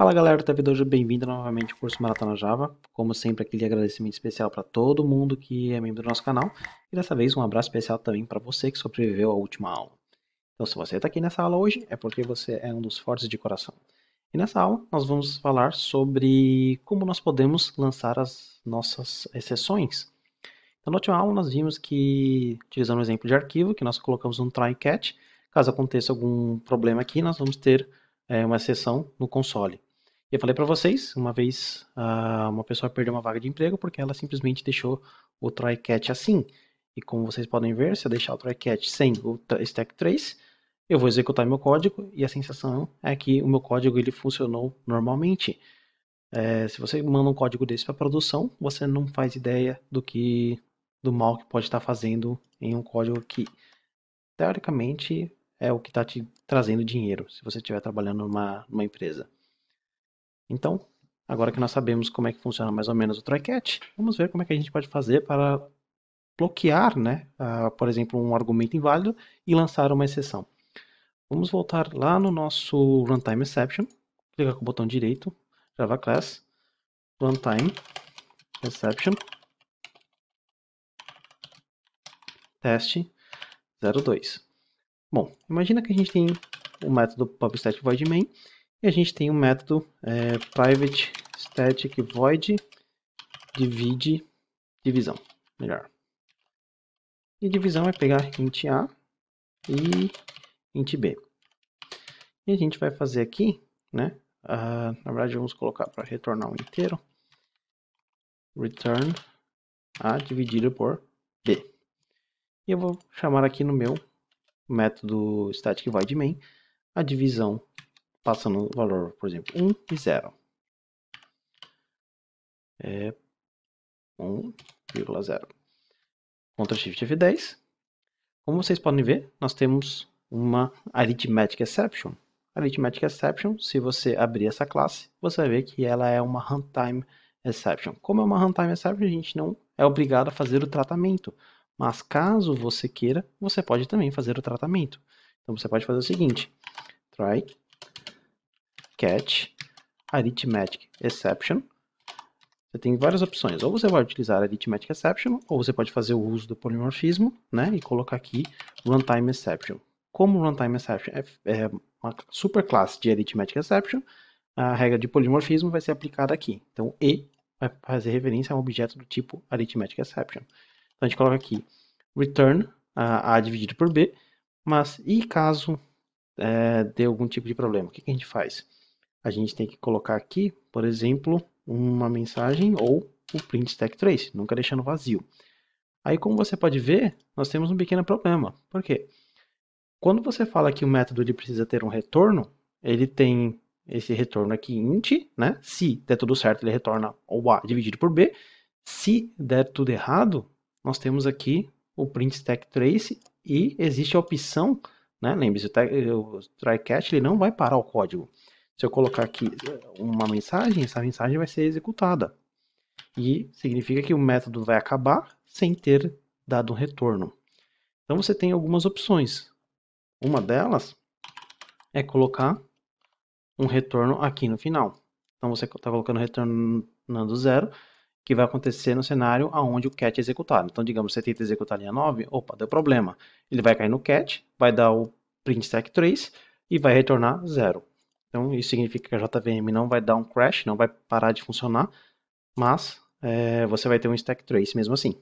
Fala galera do Teve bem-vindo novamente ao curso Maratona Java. Como sempre, aquele agradecimento especial para todo mundo que é membro do nosso canal. E dessa vez um abraço especial também para você que sobreviveu à última aula. Então se você está aqui nessa aula hoje, é porque você é um dos fortes de coração. E nessa aula nós vamos falar sobre como nós podemos lançar as nossas exceções. Então na última aula nós vimos que, utilizando o exemplo de arquivo, que nós colocamos um try catch. Caso aconteça algum problema aqui, nós vamos ter uma exceção no console. E eu falei para vocês, uma vez uma pessoa perdeu uma vaga de emprego porque ela simplesmente deixou o try catch assim. E como vocês podem ver, se eu deixar o try catch sem o stack trace, eu vou executar meu código e a sensação é que o meu código ele funcionou normalmente. Se você manda um código desse para produção, você não faz ideia do mal que pode estar fazendo em um código que, teoricamente, é o que está te trazendo dinheiro, se você estiver trabalhando numa empresa. Então, agora que nós sabemos como é que funciona mais ou menos o try catch, vamos ver como é que a gente pode fazer para bloquear, por exemplo, um argumento inválido e lançar uma exceção. Vamos voltar lá no nosso runtime exception, clicar com o botão direito, Java Class, runtime exception, teste 02. Bom, imagina que a gente tem o método PubStatic void main e a gente tem o método private static void divide divisão, melhor. E divisão é pegar int A e int B. E a gente vai fazer aqui, na verdade vamos colocar para retornar um inteiro, return A dividido por B. E eu vou chamar aqui no meu método static void main a divisão passando o valor, por exemplo, 1 e 0. 1,0. Ctrl Shift F10. Como vocês podem ver, nós temos uma Arithmetic Exception. Arithmetic Exception, se você abrir essa classe, você vai ver que ela é uma Runtime Exception. Como é uma Runtime Exception, a gente não é obrigado a fazer o tratamento. Mas caso você queira, você pode também fazer o tratamento. Então você pode fazer o seguinte: try catch Arithmetic Exception. Você tem várias opções. Ou você vai utilizar Arithmetic Exception, ou você pode fazer o uso do polimorfismo, e colocar aqui Runtime Exception. Como Runtime Exception é uma superclasse de Arithmetic Exception, a regra de polimorfismo vai ser aplicada aqui. Então, E vai fazer referência a um objeto do tipo Arithmetic Exception. Então, a gente coloca aqui return A dividido por B, mas e caso dê algum tipo de problema? O que a gente faz? A gente tem que colocar aqui, por exemplo, uma mensagem ou o print stack trace, nunca deixando vazio. Aí, como você pode ver, nós temos um pequeno problema. Por quê? Quando você fala que o método ele precisa ter um retorno, ele tem esse retorno aqui int, Se der tudo certo, ele retorna o A dividido por B. Se der tudo errado, nós temos aqui o print stack trace e existe a opção, lembre-se, o try catch ele não vai parar o código. Se eu colocar aqui uma mensagem, essa mensagem vai ser executada. E significa que o método vai acabar sem ter dado um retorno. Então você tem algumas opções. Uma delas é colocar um retorno aqui no final. Então você está colocando retornando 0, que vai acontecer no cenário onde o catch é executado. Então, digamos, você tenta executar a linha 9, opa, deu problema. Ele vai cair no catch, vai dar o print stack trace e vai retornar 0. Então, isso significa que a JVM não vai dar um crash, não vai parar de funcionar, mas você vai ter um stack trace mesmo assim.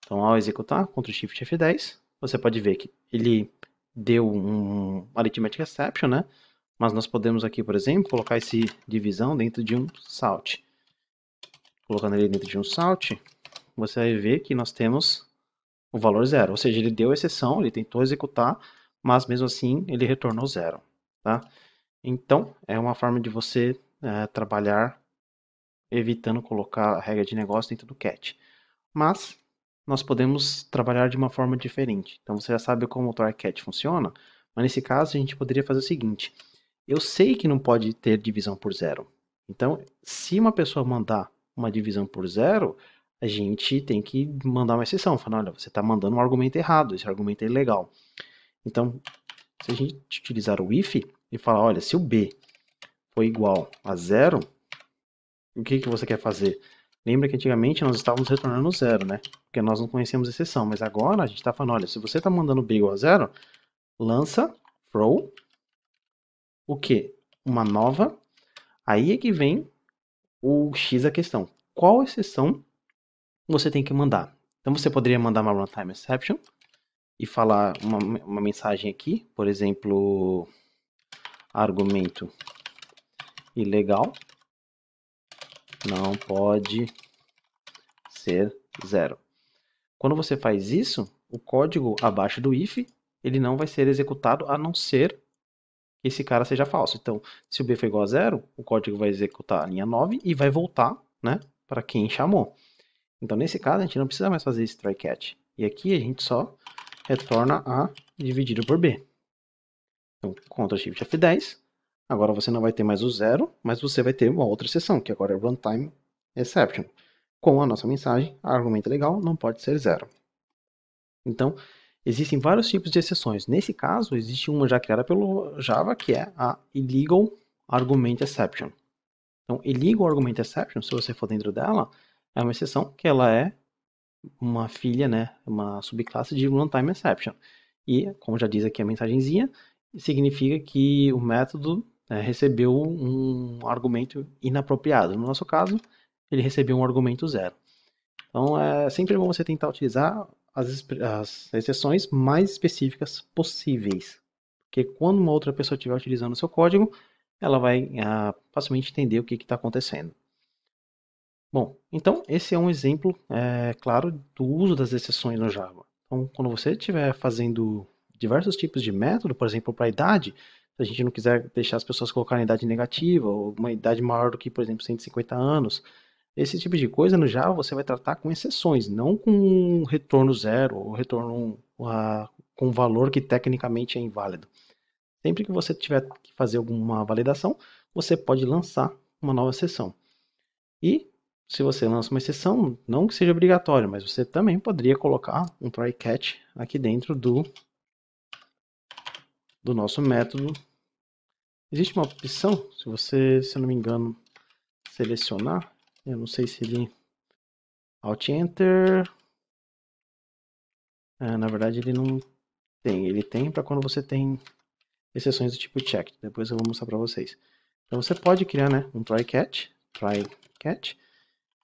Então, ao executar, Ctrl Shift F10, você pode ver que ele deu um Arithmetic Exception, mas nós podemos aqui, por exemplo, colocar esse divisão dentro de um salt. Colocando ele dentro de um salt, você vai ver que nós temos o valor 0. Ou seja, ele deu exceção, ele tentou executar, mas mesmo assim ele retornou 0. Tá? Então, é uma forma de você trabalhar evitando colocar a regra de negócio dentro do catch. Mas nós podemos trabalhar de uma forma diferente. Então, você já sabe como o try catch funciona, mas nesse caso a gente poderia fazer o seguinte: eu sei que não pode ter divisão por 0. Então, se uma pessoa mandar uma divisão por 0, a gente tem que mandar uma exceção, falando, olha, você está mandando um argumento errado, esse argumento é ilegal. Então, se a gente utilizar o if e falar, olha, se o B for igual a 0, o que você quer fazer? Lembra que antigamente nós estávamos retornando 0, né? Porque nós não conhecíamos exceção, mas agora a gente está falando, olha, se você está mandando b igual a 0, lança throw, o quê? Uma nova, aí é que vem o X da questão. Qual exceção você tem que mandar? Então você poderia mandar uma runtime exception e falar uma mensagem aqui, por exemplo, argumento ilegal não pode ser 0. Quando você faz isso, o código abaixo do if, ele não vai ser executado a não ser que esse cara seja falso. Então, se o b for igual a 0, o código vai executar a linha 9 e vai voltar, né, para quem chamou. Então, nesse caso, a gente não precisa mais fazer esse try catch. E aqui a gente só retorna A dividido por B. Então, Ctrl Shift F10. Agora você não vai ter mais o 0, mas você vai ter uma outra exceção, que agora é runtime exception. Com a nossa mensagem, argumento legal não pode ser 0. Então, existem vários tipos de exceções. Nesse caso, existe uma já criada pelo Java, que é a Illegal Argument Exception. Então, Illegal Argument Exception, se você for dentro dela, é uma exceção que ela é uma filha, né, uma subclasse de Runtime Exception. E, como já diz aqui a mensagenzinha, significa que o método recebeu um argumento inapropriado. No nosso caso, ele recebeu um argumento 0. Então, é sempre bom você tentar utilizar as exceções mais específicas possíveis. Porque quando uma outra pessoa estiver utilizando o seu código, ela vai facilmente entender o que está acontecendo. Bom, então esse é um exemplo, claro, do uso das exceções no Java. Então, quando você estiver fazendo diversos tipos de método, por exemplo, para a idade, se a gente não quiser deixar as pessoas colocarem idade negativa, ou uma idade maior do que, por exemplo, 150 anos, esse tipo de coisa no Java você vai tratar com exceções, não com retorno 0 ou retorno com um valor que tecnicamente é inválido. Sempre que você tiver que fazer alguma validação, você pode lançar uma nova exceção. E se você lança uma exceção, não que seja obrigatório, mas você também poderia colocar um try catch aqui dentro do nosso método. Existe uma opção, se você, se eu não me engano, selecionar, eu não sei se ele Alt Enter, na verdade ele não tem, ele tem para quando você tem exceções do tipo check, depois eu vou mostrar para vocês. Então você pode criar, né, um try catch,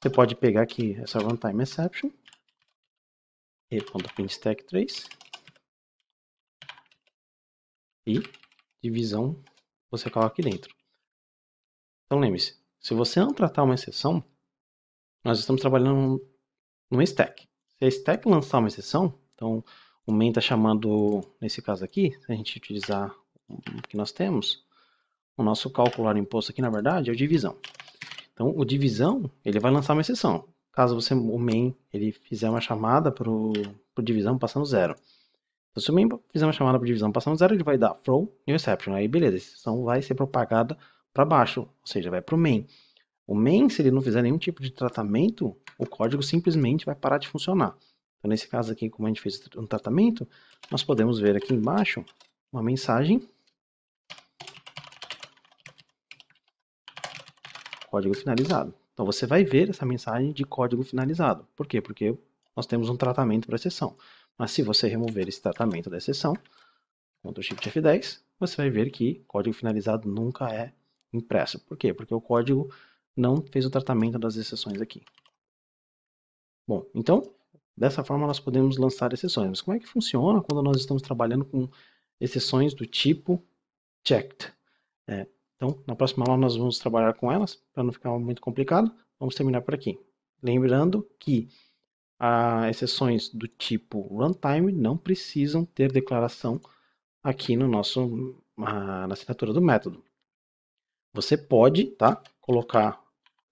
você pode pegar aqui essa runtime exception, e.printStack3 e divisão você coloca aqui dentro. Então lembre-se, se você não tratar uma exceção, nós estamos trabalhando numa stack. Se a stack lançar uma exceção, então o main está chamando, nesse caso aqui, se a gente utilizar o que nós temos, o nosso calcular imposto aqui na verdade é o divisão. Então o divisão, ele vai lançar uma exceção. Caso você, o main, ele fizer uma chamada para o divisão passando 0. Então, se o main fizer uma chamada para divisão passando 0, ele vai dar throw new exception. Aí beleza, a exceção vai ser propagada para baixo, ou seja, vai para o main. O main, se ele não fizer nenhum tipo de tratamento, o código simplesmente vai parar de funcionar. Então nesse caso aqui, como a gente fez um tratamento, nós podemos ver aqui embaixo uma mensagem, código finalizado. Então você vai ver essa mensagem de código finalizado. Por quê? Porque nós temos um tratamento para a exceção. Mas se você remover esse tratamento da exceção, Ctrl Shift F10, você vai ver que código finalizado nunca é impresso. Por quê? Porque o código não fez o tratamento das exceções aqui. Bom, então, dessa forma nós podemos lançar exceções. Mas como é que funciona quando nós estamos trabalhando com exceções do tipo checked? Então, na próxima aula nós vamos trabalhar com elas, para não ficar muito complicado. Vamos terminar por aqui. Lembrando que as exceções do tipo runtime não precisam ter declaração aqui no nosso, na assinatura do método. Você pode, tá, colocar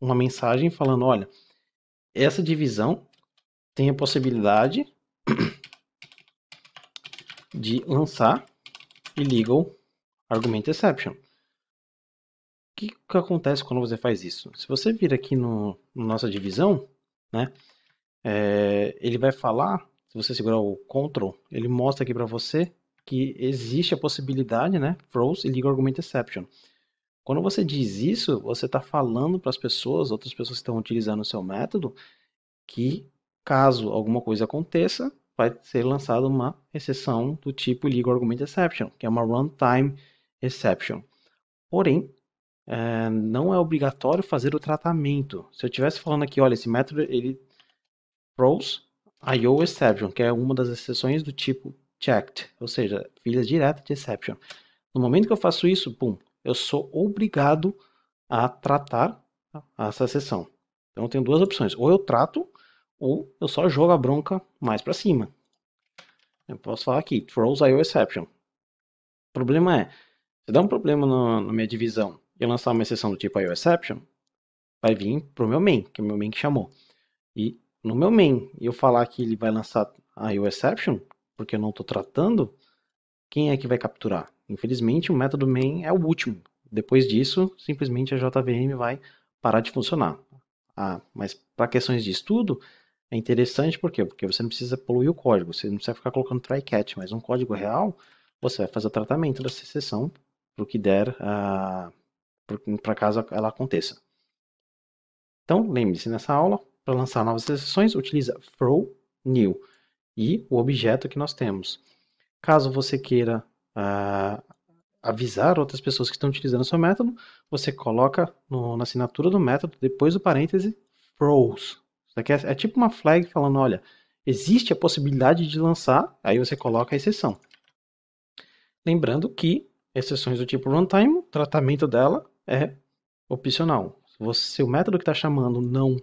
uma mensagem falando, olha, essa divisão tem a possibilidade de lançar illegal argument exception. O que acontece quando você faz isso? Se você vir aqui no nossa divisão, né, ele vai falar, se você segurar o Ctrl, ele mostra aqui para você que existe a possibilidade, né, throws illegal argument exception. Quando você diz isso, você está falando para as pessoas, outras pessoas que estão utilizando o seu método, que caso alguma coisa aconteça, vai ser lançada uma exceção do tipo Legal Argument Exception, que é uma Runtime Exception. Porém, não é obrigatório fazer o tratamento. Se eu estivesse falando aqui, olha, esse método ele throws IO Exception, que é uma das exceções do tipo checked, ou seja, filha direta de exception. No momento que eu faço isso, pum, eu sou obrigado a tratar essa exceção. Então eu tenho duas opções, ou eu trato, ou eu só jogo a bronca mais para cima. Eu posso falar aqui, throws IO Exception. O problema é, se der um problema na minha divisão e eu lançar uma exceção do tipo IO Exception, vai vir pro meu main, que é o meu main que chamou. E no meu main, eu falar que ele vai lançar IO Exception, porque eu não estou tratando, quem é que vai capturar? Infelizmente, o método main é o último. Depois disso, simplesmente a JVM vai parar de funcionar. Mas para questões de estudo, é interessante por quê? Porque você não precisa poluir o código, você não precisa ficar colocando try-catch, mas um código real, você vai fazer o tratamento dessa exceção para o que der, para caso ela aconteça. Então, lembre-se, nessa aula, para lançar novas exceções, utiliza throw new e o objeto que nós temos. Caso você queira avisar outras pessoas que estão utilizando o seu método, você coloca na assinatura do método, depois do parêntese, throws. Isso aqui é tipo uma flag falando, olha, existe a possibilidade de lançar, aí você coloca a exceção. Lembrando que exceções do tipo runtime, o tratamento dela é opcional. Se o método que está chamando não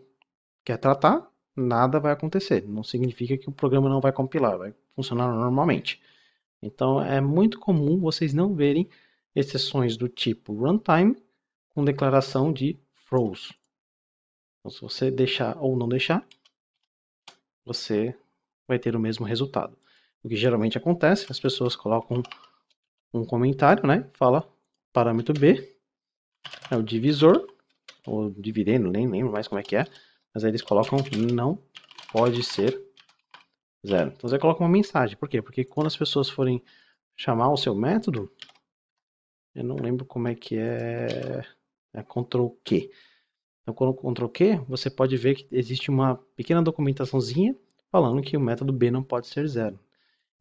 quer tratar, nada vai acontecer. Não significa que o programa não vai compilar, vai funcionar normalmente. Então é muito comum vocês não verem exceções do tipo runtime com declaração de throws. Então, se você deixar ou não deixar, você vai ter o mesmo resultado. O que geralmente acontece, as pessoas colocam um comentário, né? Fala parâmetro B é o divisor, ou dividendo, nem lembro mais como é que é, mas aí eles colocam não pode ser zero. Então você coloca uma mensagem. Por quê? Porque quando as pessoas forem chamar o seu método, eu não lembro como é que é Ctrl Q. Então, quando Ctrl Q, você pode ver que existe uma pequena documentaçãozinha falando que o método B não pode ser zero.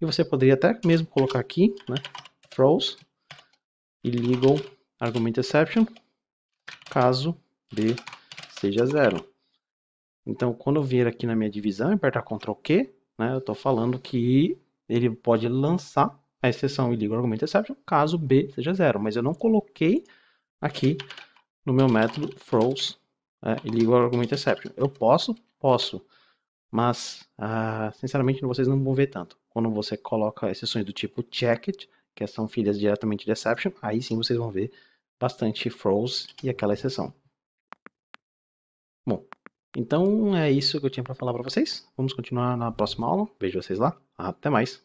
E você poderia até mesmo colocar aqui, né, throws illegal argument exception, caso B seja zero. Então, quando eu vier aqui na minha divisão e apertar Ctrl Q, né, eu estou falando que ele pode lançar a exceção illegal argument exception caso B seja zero, mas eu não coloquei aqui no meu método throws illegal argument exception. Eu posso, mas sinceramente vocês não vão ver tanto. Quando você coloca exceções do tipo checked, que são filhas diretamente de exception, aí sim vocês vão ver bastante throws e aquela exceção. Bom, então é isso que eu tinha para falar para vocês. Vamos continuar na próxima aula. Vejo vocês lá. Até mais.